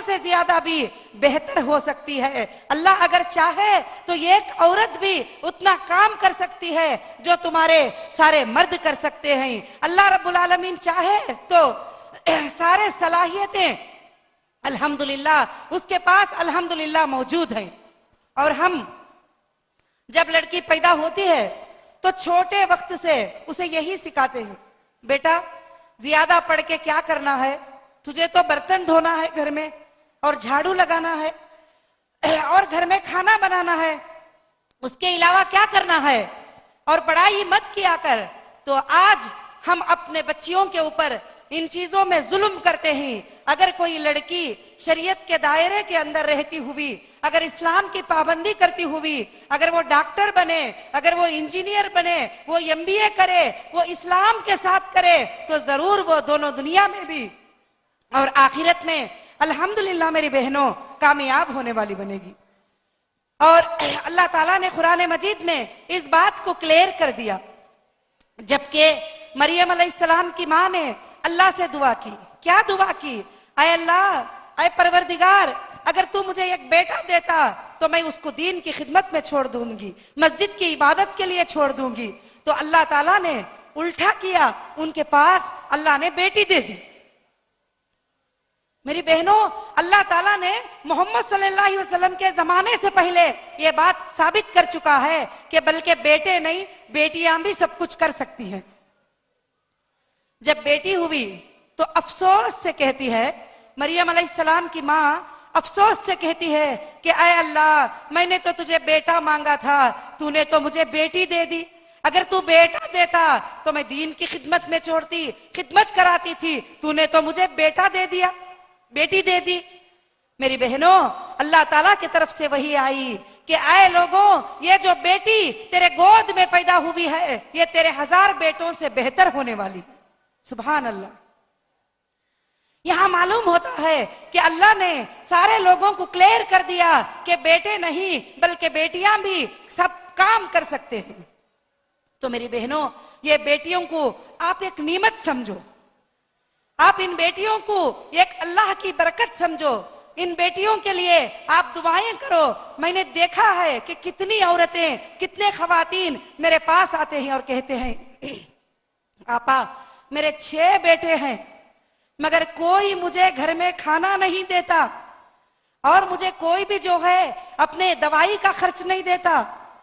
से ज्यादा भी बेहतर हो सकती है। अल्लाह अगर चाहे तो एक औरत भी उतना काम कर सकती है जो तुम्हारे सारे मर्द कर सकते हैं। अल्लाह रब्बुल आलमीन चाहे तो सारे सलाहियतें अल्हम्दुलिल्लाह उसके पास अल्हम्दुलिल्लाह मौजूद हैं। और हम जब लड़की पैदा होती है तो छोटे वक्त से उसे यही सिखाते हैं, बेटा ज्यादा पढ़ के क्या करना है, तुझे तो बर्तन धोना है घर में और झाड़ू लगाना है और घर में खाना बनाना है, उसके अलावा क्या करना है, और पढ़ाई मत किया कर। तो आज हम अपने बच्चियों के ऊपर इन चीजों में जुल्म करते हैं। अगर कोई लड़की शरीयत के दायरे के अंदर रहती हुई, अगर इस्लाम की पाबंदी करती हुई, अगर वो डॉक्टर बने, अगर वो इंजीनियर बने, वो एमबीए करे, वो इस्लाम के साथ करे, तो जरूर वो दोनों दुनिया में भी और आखिरत में अल्हम्दुलिल्लाह मेरी बहनों कामयाब होने वाली बनेगी। और अल्लाह ताला ने कुरान मजीद में इस बात को क्लियर कर दिया। जबकि मरियम अलैहिस्सलाम की माँ ने अल्लाह से दुआ की, क्या दुआ की, अय अल्लाह, अय परवरदिगार, अगर तू मुझे एक बेटा देता तो मैं उसको दीन की खिदमत में छोड़ दूंगी, मस्जिद की इबादत के लिए छोड़ दूंगी। तो अल्लाह ताला ने उल्टा किया, उनके पास अल्लाह ने बेटी दे दी। मेरी बहनों, अल्लाह ताला ने मोहम्मद सल्लल्लाहु अलैहि वसल्लम के जमाने से पहले यह बात साबित कर चुका है कि बल्कि बेटे नहीं बेटियां भी सब कुछ कर सकती हैं। जब बेटी हुई तो अफसोस से कहती है, मरियम अलैहिस्सलाम की माँ अफसोस से कहती है कि अय अल्लाह, मैंने तो तुझे बेटा मांगा था, तूने तो मुझे बेटी दे दी। अगर तू बेटा देता तो मैं दीन की खिदमत में छोड़ती, खिदमत कराती थी, तूने तो मुझे बेटा दे दिया, बेटी दे दी। मेरी बहनों, अल्लाह ताला की तरफ से वही आई कि आए लोगों, ये जो बेटी तेरे गोद में पैदा हुई है, ये तेरे 1000 बेटों से बेहतर होने वाली है। सुभान अल्लाह। यहां मालूम होता है कि अल्लाह ने सारे लोगों को क्लियर कर दिया कि बेटे नहीं बल्कि बेटियां भी सब काम कर सकते हैं। तो मेरी बहनों, ये बेटियों को आप एक नीमत समझो, आप इन बेटियों को एक अल्लाह की बरकत समझो, इन बेटियों के लिए आप दुआएं करो। मैंने देखा है कि कितनी औरतें, कितने खवातीन मेरे पास आते हैं और कहते हैं, आपा मेरे 6 बेटे हैं मगर कोई मुझे घर में खाना नहीं देता और मुझे कोई भी जो है अपने दवाई का खर्च नहीं देता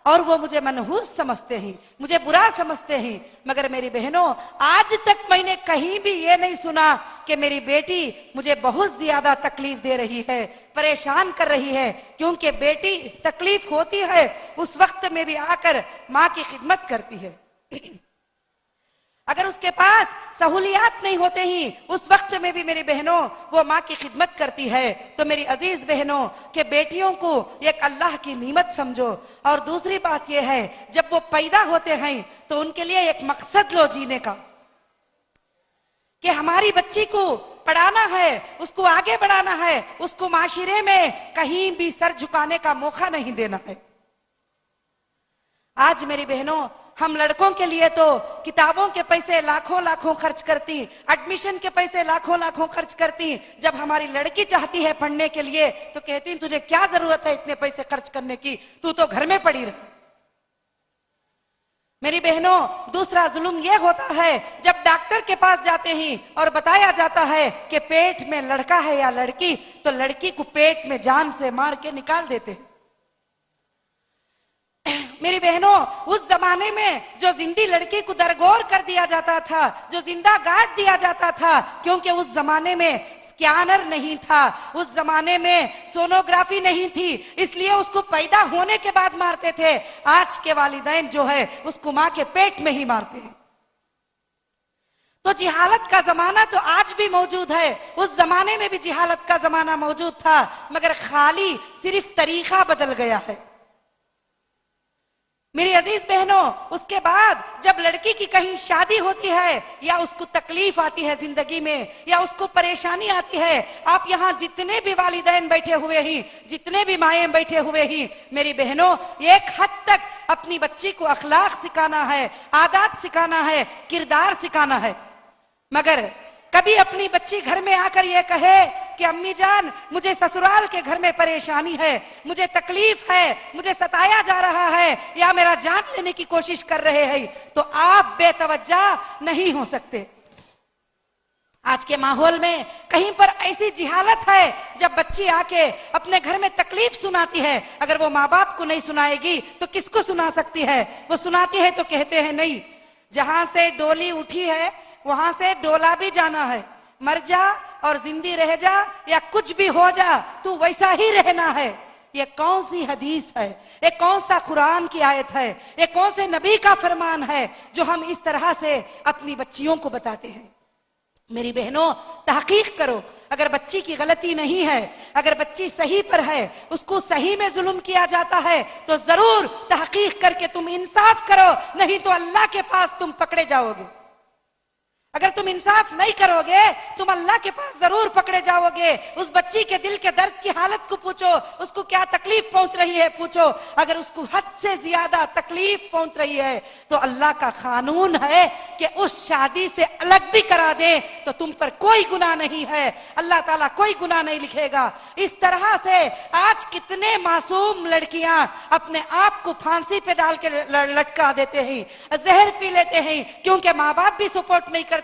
और वो मुझे मनहूस समझते हैं, मुझे बुरा समझते हैं। मगर मेरी बहनों, आज तक मैंने कहीं भी ये नहीं सुना कि मेरी बेटी मुझे बहुत ज्यादा तकलीफ दे रही है, परेशान कर रही है। क्योंकि बेटी तकलीफ होती है उस वक्त में भी आकर माँ की खिदमत करती है। अगर उसके पास सहूलियात नहीं होते ही उस वक्त में भी मेरी बहनों वो माँ की खिदमत करती है। तो मेरी अजीज बहनों के बेटियों को एक अल्लाह की नीमत समझो। और दूसरी बात यह है, जब वो पैदा होते हैं तो उनके लिए एक मकसद लो जीने का, कि हमारी बच्ची को पढ़ाना है, उसको आगे बढ़ाना है, उसको माशरे में कहीं भी सर झुकाने का मौका नहीं देना है। आज मेरी बहनों, हम लड़कों के लिए तो किताबों के पैसे लाखों लाखों खर्च करती, एडमिशन के पैसे लाखों लाखों खर्च करती। जब हमारी लड़की चाहती है पढ़ने के लिए तो कहती तुझे क्या जरूरत है इतने पैसे खर्च करने की, तू तो घर में पड़ी रह। मेरी बहनों, दूसरा जुल्म यह होता है जब डॉक्टर के पास जाते हैं और बताया जाता है कि पेट में लड़का है या लड़की, तो लड़की को पेट में जान से मार के निकाल देते हैं। मेरी बहनों, उस जमाने में जो जिंदी लड़की को दरगोर कर दिया जाता था, जो जिंदा गाड़ दिया जाता था, क्योंकि उस जमाने में स्कैनर नहीं था, उस जमाने में सोनोग्राफी नहीं थी, इसलिए उसको पैदा होने के बाद मारते थे। आज के वालिदैन जो है उसको माँ के पेट में ही मारते हैं। तो जिहालत का जमाना तो आज भी मौजूद है, उस जमाने में भी जिहालत का जमाना मौजूद था, मगर खाली सिर्फ तरीका बदल गया है। मेरी अजीज बहनों, उसके बाद जब लड़की की कहीं शादी होती है या उसको तकलीफ आती है जिंदगी में या उसको परेशानी आती है, आप यहाँ जितने भी वालिदैन बैठे हुए हैं, जितने भी माएं बैठे हुए हैं, मेरी बहनों, एक हद तक अपनी बच्ची को अखलाक सिखाना है, आदत सिखाना है, किरदार सिखाना है। मगर कभी अपनी बच्ची घर में आकर ये कहे कि अम्मी जान मुझे ससुराल के घर में परेशानी है, मुझे तकलीफ है, मुझे सताया जा रहा है या मेरा जान लेने की कोशिश कर रहे हैं, तो आप बेतवज्जा नहीं हो सकते। आज के माहौल में कहीं पर ऐसी जिहालत है, जब बच्ची आके अपने घर में तकलीफ सुनाती है, अगर वो माँ बाप को नहीं सुनाएगी तो किसको सुना सकती है? वो सुनाती है तो कहते हैं नहीं, जहां से डोली उठी है वहां से डोला भी जाना है, मर जा और जिंदी रह जा या कुछ भी हो जा, तू वैसा ही रहना है। ये कौन सी हदीस है? ये कौन सा कुरान की आयत है? ये कौन से नबी का फरमान है जो हम इस तरह से अपनी बच्चियों को बताते हैं? मेरी बहनों, तहकीक करो। अगर बच्ची की गलती नहीं है, अगर बच्ची सही पर है, उसको सही में जुल्म किया जाता है, तो जरूर तहकीक करके तुम इंसाफ करो, नहीं तो अल्लाह के पास तुम पकड़े जाओगे। अगर तुम इंसाफ नहीं करोगे, तुम अल्लाह के पास जरूर पकड़े जाओगे। उस बच्ची के दिल के दर्द की हालत को पूछो, उसको क्या तकलीफ पहुंच रही है पूछो। अगर उसको हद से ज्यादा तकलीफ पहुंच रही है तो अल्लाह का कानून है कि उस शादी से अलग भी करा दे तो तुम पर कोई गुनाह नहीं है, अल्लाह ताला कोई गुनाह नहीं लिखेगा। इस तरह से आज कितने मासूम लड़कियां अपने आप को फांसी पे डाल के लटका देते हैं, जहर पी लेते हैं, क्योंकि माँ बाप भी सपोर्ट नहीं करते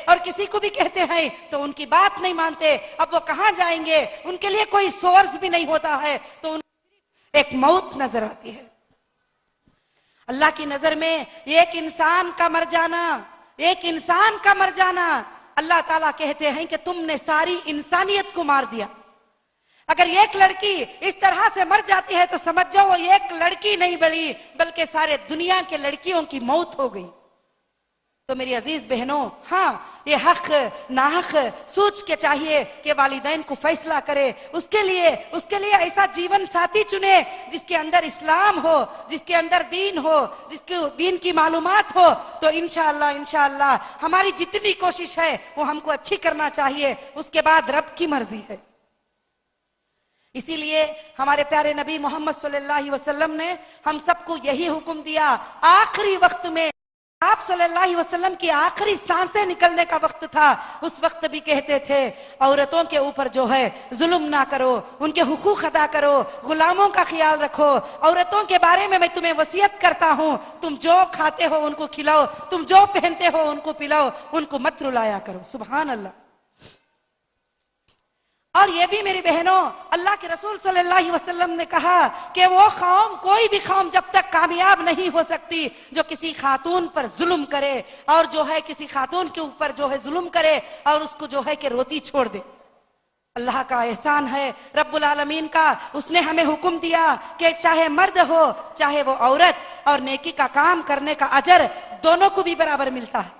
और किसी को भी कहते हैं तो उनकी बात नहीं मानते। अब वो कहां जाएंगे? उनके लिए कोई सोर्स भी नहीं होता है, तो एक मौत नजर आती है। अल्लाह की नजर में एक इंसान का मर जाना, एक इंसान का मर जाना, अल्लाह ताला कहते हैं कि तुमने सारी इंसानियत को मार दिया। अगर एक लड़की इस तरह से मर जाती है तो समझ जाओ वो एक लड़की नहीं बड़ी, बल्कि सारे दुनिया के लड़कियों की मौत हो गई। तो मेरी अजीज बहनों, हाँ, ये हक नाहक सोच के चाहिए कि वालिदैन को फैसला करे, उसके लिए ऐसा जीवन साथी चुने जिसके अंदर इस्लाम हो, जिसके अंदर दीन हो, जिसके दीन की मालूमात हो। तो इंशाअल्लाह हमारी जितनी कोशिश है वो हमको अच्छी करना चाहिए, उसके बाद रब की मर्जी है। इसीलिए हमारे प्यारे नबी मोहम्मद सल्लल्लाहु अलैहि वसल्लम ने हम सबको यही हुक्म दिया। आखिरी वक्त में आप सल्लल्लाहु अलैहि वसल्लम की आखिरी सांसें निकलने का वक्त था, उस वक्त भी कहते थे औरतों के ऊपर जो है जुल्म ना करो, उनके हुकूक अदा करो, गुलामों का ख्याल रखो। औरतों के बारे में मैं तुम्हें वसीयत करता हूं, तुम जो खाते हो उनको खिलाओ, तुम जो पहनते हो उनको पिलाओ, उनको मत रुलाया करो। सुभान अल्लाह। और ये भी मेरी बहनों, अल्लाह के रसूल सल्लल्लाहु अलैहि वसल्लम ने कहा कि वो कौम, कोई भी कौम जब तक कामयाब नहीं हो सकती जो किसी खातून पर जुल्म करे और जो है किसी खातून के ऊपर जो है जुल्म करे और उसको जो है कि रोती छोड़ दे। अल्लाह का एहसान है, रब्बुल आलमीन का, उसने हमें हुक्म दिया कि चाहे मर्द हो चाहे वो औरत, और नेकी का काम करने का अजर दोनों को भी बराबर मिलता है।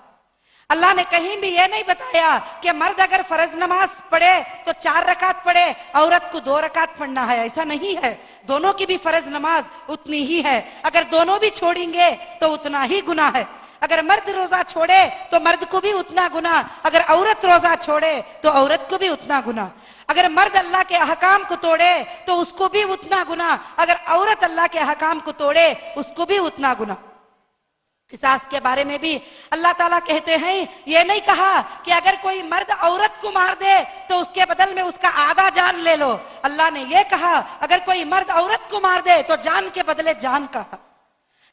अल्लाह ने कहीं भी यह नहीं बताया कि मर्द अगर फर्ज नमाज पढ़े तो 4 रकात पढ़े, औरत को 2 रकात पढ़ना है, ऐसा नहीं है। दोनों की भी फर्ज नमाज उतनी ही है। अगर दोनों भी छोड़ेंगे तो उतना ही गुनाह है। अगर मर्द रोजा छोड़े तो मर्द को भी उतना गुनाह, अगर औरत रोजा छोड़े तो औरत को भी उतना गुनाह। अगर मर्द अल्लाह के अहकाम को तोड़े तो उसको भी उतना गुनाह, अगर औरत अल्लाह के अहकाम को तोड़े उसको भी उतना गुनाह। किसास के बारे में भी अल्लाह ताला कहते हैं, ये नहीं कहा कि अगर कोई मर्द औरत को मार दे तो उसके बदल में उसका आधा जान ले लो। अल्लाह ने ये कहा अगर कोई मर्द औरत को मार दे तो जान के बदले जान कहा।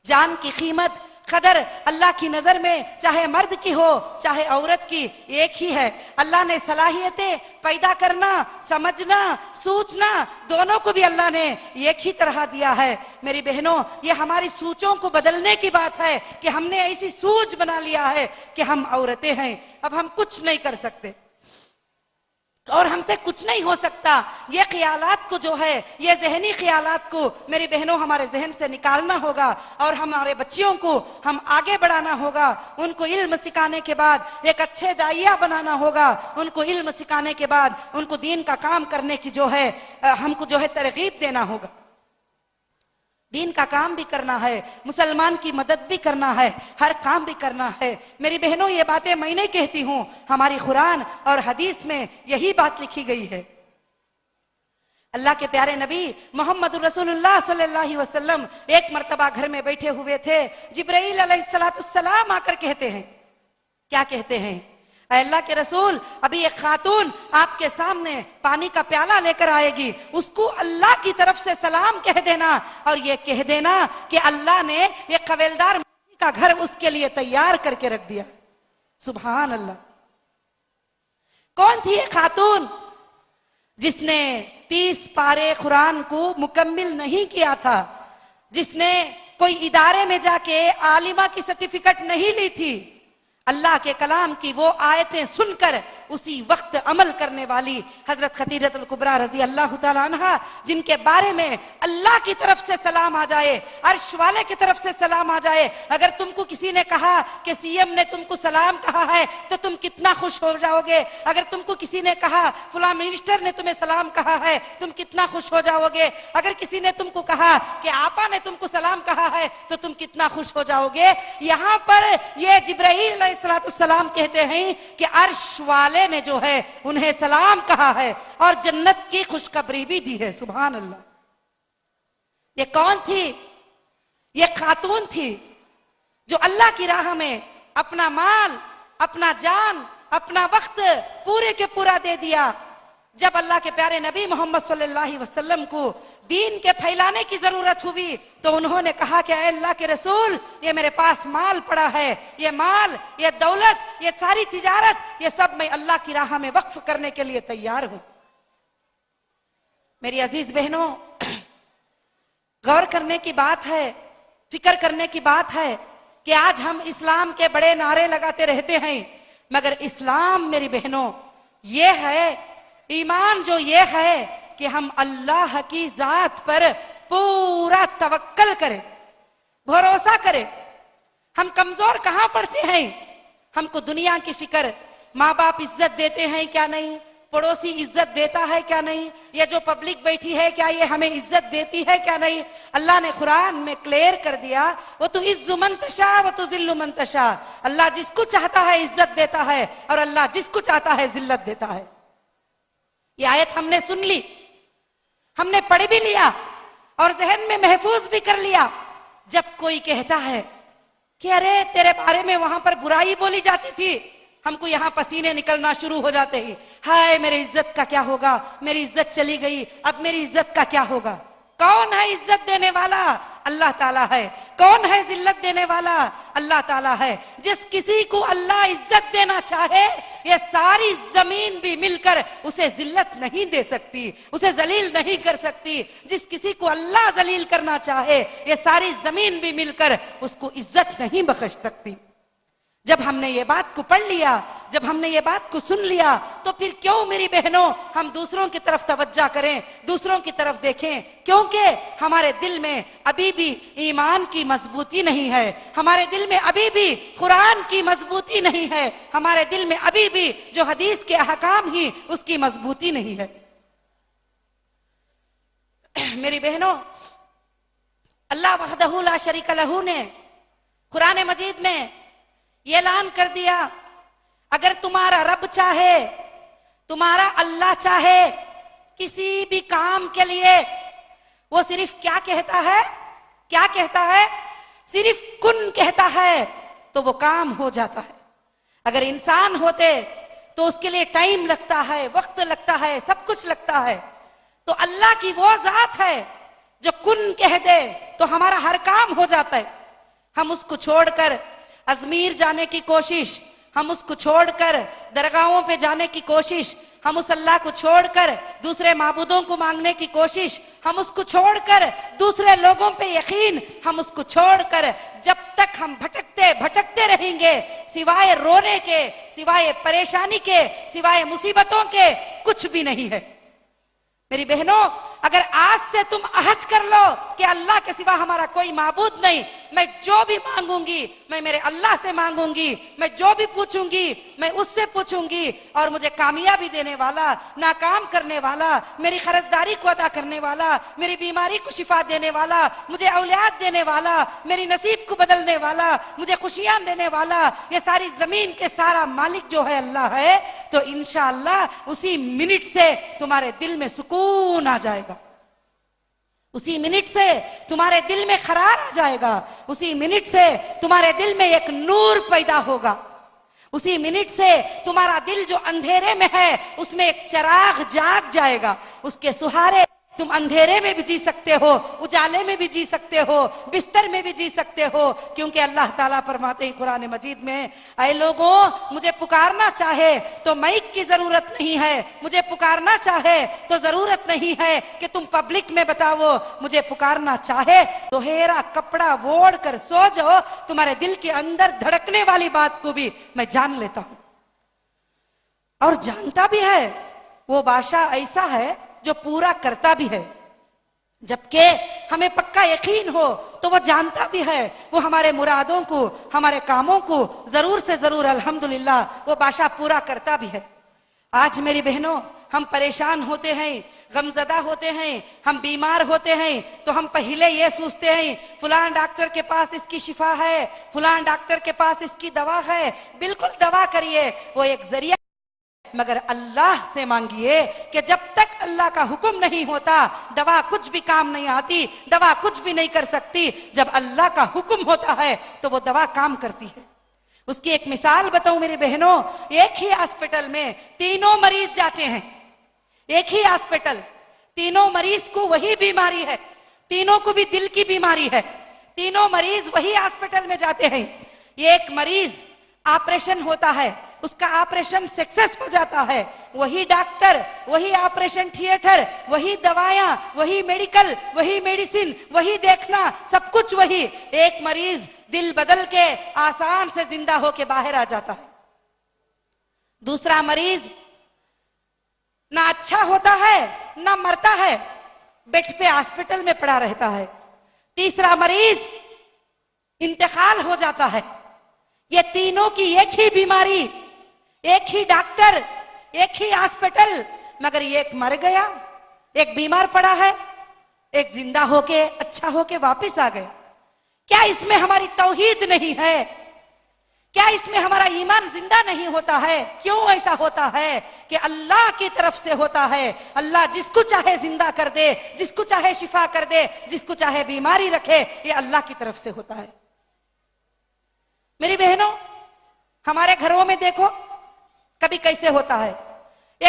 जान की कीमत कदर अल्लाह की नजर में चाहे मर्द की हो चाहे औरत की एक ही है। अल्लाह ने सलाहियतें पैदा करना, समझना, सूझना, दोनों को भी अल्लाह ने एक ही तरह दिया है। मेरी बहनों, ये हमारी सोचों को बदलने की बात है कि हमने ऐसी सूझ बना लिया है कि हम औरतें हैं, अब हम कुछ नहीं कर सकते और हमसे कुछ नहीं हो सकता। ये ख्यालात को जो है, ये जहनी ख्यालात को मेरी बहनों हमारे जहन से निकालना होगा और हमारे बच्चियों को हम आगे बढ़ाना होगा। उनको इल्म सिखाने के बाद एक अच्छे दाइया बनाना होगा। उनको इल्म सिखाने के बाद उनको दीन का काम करने की जो है हमको जो है तरगीब देना होगा। दीन का काम भी करना है, मुसलमान की मदद भी करना है, हर काम भी करना है। मेरी बहनों, ये बातें मैं नहीं कहती हूं, हमारी कुरान और हदीस में यही बात लिखी गई है। अल्लाह के प्यारे नबी मोहम्मद रसूलुल्लाह सल्लल्लाहु अलैहि वसल्लम एक मर्तबा घर में बैठे हुए थे। जिब्राइल अलैहिस्सलातुस्सलाम आकर कहते हैं, क्या कहते हैं? ऐ अल्लाह के रसूल, अभी एक खातून आपके सामने पानी का प्याला लेकर आएगी, उसको अल्लाह की तरफ से सलाम कह देना और ये कह देना कि अल्लाह ने एक कवेलदार का घर उसके लिए तैयार करके रख दिया। सुभान अल्लाह। कौन थी ये खातून जिसने 30 पारे कुरान को मुकम्मिल नहीं किया था, जिसने कोई इदारे में जाके आलिमा की सर्टिफिकेट नहीं ली थी, अल्लाह के कलाम की वो आयतें सुनकर उसी वक्त अमल करने वाली हजरत खदीजतुल कुबरा रजी अल्लाह तआला अन्हा, जिनके बारे में अल्लाह की तरफ से सलाम आ जाए, अर्श वाले की तरफ से सलाम आ जाए। अगर तुमको किसी ने कहा कि सीएम ने तुमको सलाम कहा है तो तुम कितना खुश हो जाओगे। अगर तुमको किसी ने कहा फला मिनिस्टर ने तुम्हें सलाम कहा है, तुम कितना खुश हो जाओगे। अगर किसी ने तुमको कहा कि आपा ने तुमको सलाम कहा है तो तुम कितना खुश हो जाओगे। यहाँ पर ये जिब्राईल अलैहिस्सलाम कहते हैं कि अर्श वाले ने जो है उन्हें सलाम कहा है और जन्नत की खुशखबरी भी दी है। सुभान अल्लाह। ये कौन थी? ये खातून थी जो अल्लाह की राह में अपना माल, अपना जान, अपना वक्त पूरे के पूरा दे दिया। जब अल्लाह के प्यारे नबी मोहम्मद सल्लल्लाहु अलैहि वसल्लम को दीन के फैलाने की जरूरत हुई तो उन्होंने कहा कि अल्लाह के रसूल, ये मेरे पास माल पड़ा है, ये माल, ये दौलत, ये सारी तिजारत, ये सब मैं अल्लाह की राह में वक्फ करने के लिए तैयार हूं। मेरी अजीज बहनों, गौर करने की बात है, फिक्र करने की बात है कि आज हम इस्लाम के बड़े नारे लगाते रहते हैं, मगर इस्लाम मेरी बहनों ये है, ईमान जो ये है कि हम अल्लाह की जात पर पूरा तवक्कल करें, भरोसा करें। हम कमजोर कहां पड़ते हैं? हमको दुनिया की फिक्र, माँ बाप इज्जत देते हैं क्या नहीं, पड़ोसी इज्जत देता है क्या नहीं, ये जो पब्लिक बैठी है क्या ये हमें इज्जत देती है क्या नहीं। अल्लाह ने कुरान में क्लियर कर दिया, वो तो इज्जु मन तशा व तो जिल्लु मन तशा। अल्लाह जिसको चाहता है इज्जत देता है और अल्लाह जिसको चाहता है जिल्लत देता है। ये आयत हमने सुन ली, हमने पढ़ भी लिया और जहन में महफूज भी कर लिया। जब कोई कहता है कि अरे तेरे बारे में वहां पर बुराई बोली जाती थी, हमको यहां पसीने निकलना शुरू हो जाते ही, हाय मेरी इज्जत का क्या होगा, मेरी इज्जत चली गई, अब मेरी इज्जत का क्या होगा। कौन है इज्जत देने वाला? अल्लाह ताला है। कौन है जिल्लत देने वाला? अल्लाह ताला है। जिस किसी को अल्लाह इज्जत देना चाहे, ये सारी जमीन भी मिलकर उसे जिल्लत नहीं दे सकती, उसे जलील नहीं कर सकती। जिस किसी को अल्लाह जलील करना चाहे, ये सारी जमीन भी मिलकर उसको इज्जत नहीं बख्श सकती। जब हमने ये बात को पढ़ लिया, जब हमने ये बात को सुन लिया, तो फिर क्यों मेरी बहनों हम दूसरों की तरफ तवज्जो करें, दूसरों की तरफ देखें? क्योंकि हमारे दिल में अभी भी ईमान की मजबूती नहीं है, हमारे दिल में अभी भी कुरान की मजबूती नहीं है, हमारे दिल में अभी भी जो हदीस के अहकाम ही उसकी मजबूती नहीं है। मेरी बहनों, अल्लाह वहदहू ला शरीक लहू ने कुरान मजीद में ये ऐलान कर दिया, अगर तुम्हारा रब चाहे, तुम्हारा अल्लाह चाहे किसी भी काम के लिए, वो सिर्फ क्या कहता है? क्या कहता है? सिर्फ कुन कहता है तो वो काम हो जाता है। अगर इंसान होते तो उसके लिए टाइम लगता है, वक्त लगता है, सब कुछ लगता है। तो अल्लाह की वो जात है जो कुन कह दे तो हमारा हर काम हो जाता है। हम उसको छोड़कर अजमीर जाने की कोशिश, हम उसको छोड़कर दरगाहों पे जाने की कोशिश, हम उस अल्लाह को छोड़कर दूसरे माबूदों को मांगने की कोशिश, हम उसको छोड़कर दूसरे लोगों पे यकीन, हम उसको छोड़कर जब तक हम भटकते भटकते रहेंगे, सिवाय रोने के, सिवाय परेशानी के, सिवाय मुसीबतों के कुछ भी नहीं है। मेरी बहनों, अगर आज से तुम अहद कर लो कि अल्लाह के सिवा हमारा कोई माबूद नहीं, मैं जो भी मांगूंगी मैं मेरे अल्लाह से मांगूंगी, मैं जो भी पूछूंगी मैं उससे पूछूंगी, और मुझे कामयाबी देने वाला, नाकाम करने वाला, मेरी खर्चदारी को अदा करने वाला, मेरी बीमारी को शिफा देने वाला, मुझे औलाद देने वाला, मेरी नसीब को बदलने वाला, मुझे खुशियां देने वाला, ये सारी जमीन के सारा मालिक जो है अल्लाह है, तो इंशाअल्लाह उसी मिनट से तुम्हारे दिल में सुकून आ जाएगा, उसी मिनट से तुम्हारे दिल में करार आ जाएगा, उसी मिनट से तुम्हारे दिल में एक नूर पैदा होगा, उसी मिनट से तुम्हारा दिल जो अंधेरे में है उसमें एक चिराग जाग जाएगा। उसके सहारे तुम अंधेरे में भी जी सकते हो, उजाले में भी जी सकते हो, बिस्तर में भी जी सकते हो, क्योंकि अल्लाह ताला फरमाते हैं कुरान मजीद में, ऐ लोगों मुझे पुकारना चाहे तो माइक की जरूरत नहीं है, मुझे पुकारना चाहे तो जरूरत नहीं है कि तुम पब्लिक में बताओ, मुझे पुकारना चाहे तो हेरा कपड़ा ओढ़ कर सो जाओ, तुम्हारे दिल के अंदर धड़कने वाली बात को भी मैं जान लेता हूं और जानता भी है। वो बादशाह ऐसा है जो पूरा करता भी है, जबकि हमें पक्का यकीन हो तो वो जानता भी है, वो हमारे मुरादों को, हमारे कामों को जरूर से जरूर अल्हम्दुलिल्लाह वो बादशाह पूरा करता भी है। आज मेरी बहनों, हम परेशान होते हैं, गमजदा होते हैं, हम बीमार होते हैं तो हम पहले ये सोचते हैं फलां डॉक्टर के पास इसकी शिफा है, फलां डॉक्टर के पास इसकी दवा है। बिल्कुल दवा करिए, वो एक जरिया, मगर अल्लाह से मांगिए कि जब तक अल्लाह का हुक्म नहीं होता दवा कुछ भी काम नहीं आती, दवा कुछ भी नहीं कर सकती। जब अल्लाह का हुक्म होता है तो वो दवा काम करती है। उसकी एक मिसाल बताऊं मेरी बहनों, एक ही हॉस्पिटल में तीनों मरीज जाते हैं, एक ही हॉस्पिटल, तीनों मरीज को वही बीमारी है, तीनों को भी दिल की बीमारी है, तीनों मरीज वही हॉस्पिटल में जाते हैं। एक मरीज ऑपरेशन होता है, उसका ऑपरेशन सक्सेस हो जाता है, वही डॉक्टर, वही ऑपरेशन थिएटर, वही दवायां, वही मेडिकल, वही मेडिसिन, वही देखना, सब कुछ वही। एक मरीज दिल बदल के आसान से जिंदा होके बाहर आ जाता है, दूसरा मरीज ना अच्छा होता है ना मरता है, बेड पे हॉस्पिटल में पड़ा रहता है, तीसरा मरीज इंतकाल हो जाता है। ये तीनों की एक ही बीमारी, एक ही डॉक्टर, एक ही हॉस्पिटल, मगर एक मर गया, एक बीमार पड़ा है, एक जिंदा होके अच्छा होके वापस आ गया। क्या इसमें हमारी तौहीद नहीं है? क्या इसमें हमारा ईमान जिंदा नहीं होता है? क्यों ऐसा होता है कि अल्लाह की तरफ से होता है। अल्लाह जिसको चाहे जिंदा कर दे, जिसको चाहे शिफा कर दे, जिसको चाहे बीमारी रखे, ये अल्लाह की तरफ से होता है। मेरी बहनों, हमारे घरों में देखो कभी कैसे होता है,